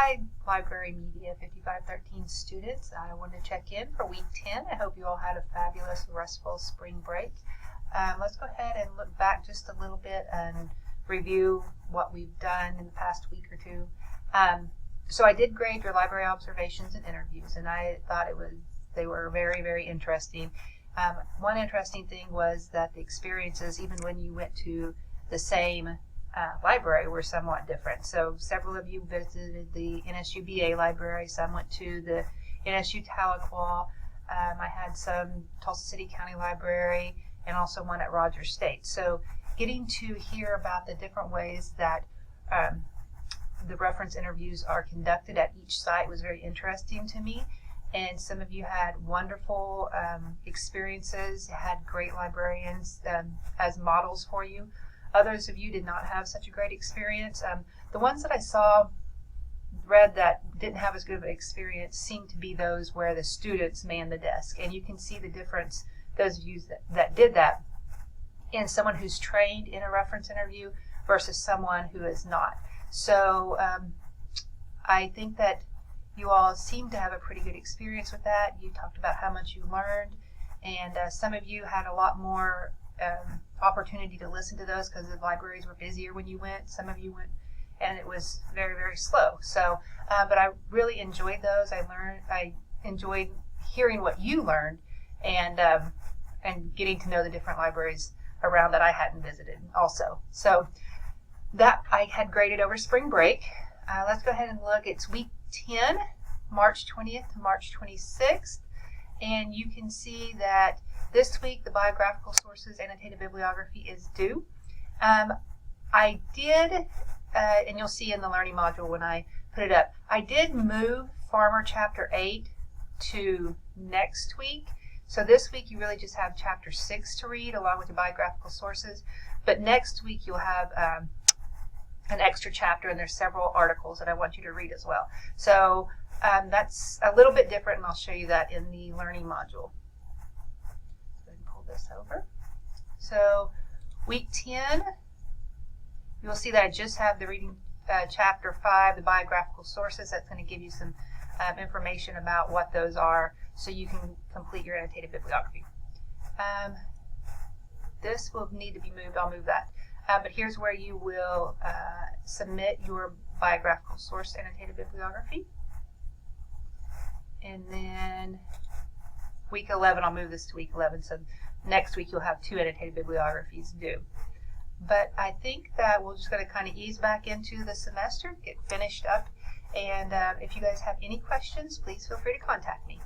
Hi, Library Media 5513 students. I want to check in for week 10. I hope you all had a fabulous, restful spring break. Let's go ahead and look back just a little bit and review what we've done in the past week or two. So I did grade your library observations and interviews, and I thought they were very, very interesting. One interesting thing was that the experiences, even when you went to the same library, were somewhat different. So several of you visited the NSU-BA library. Some went to the NSU Tahlequah. I had some Tulsa City County Library and also one at Rogers State. So getting to hear about the different ways that the reference interviews are conducted at each site was very interesting to me. And some of you had wonderful experiences, had great librarians as models for you. Others of you did not have such a great experience. The ones that I read that didn't have as good of an experience seemed to be those where the students manned the desk. And you can see the difference, those of you that did that, in someone who's trained in a reference interview versus someone who is not. So I think that you all seem to have a pretty good experience with that. You talked about how much you learned, and some of you had a lot more opportunity to listen to those because the libraries were busier when you went. Some of you went and it was very, very slow. So, but I really enjoyed those. I enjoyed hearing what you learned and getting to know the different libraries around that I hadn't visited also. So that I had graded over spring break. Let's go ahead and look. It's week 10, March 20th to March 26th. And you can see that this week the biographical sources annotated bibliography is due. I did, and you'll see in the learning module when I put it up, I did move Farmer Chapter 8 to next week. So this week you really just have Chapter 6 to read along with your biographical sources. But next week you'll have an extra chapter, and there's several articles that I want you to read as well. So that's a little bit different, and I'll show you that in the learning module. Go ahead and pull this over. So week 10, you'll see that I just have the reading chapter 5, the biographical sources. That's going to give you some information about what those are so you can complete your annotated bibliography. This will need to be moved. I'll move that. But here's where you will submit your biographical source annotated bibliography. And then week 11, I'll move this to week 11. So next week you'll have 2 annotated bibliographies due. But I think that we're just going to kind of ease back into the semester, get finished up. And if you guys have any questions, please feel free to contact me.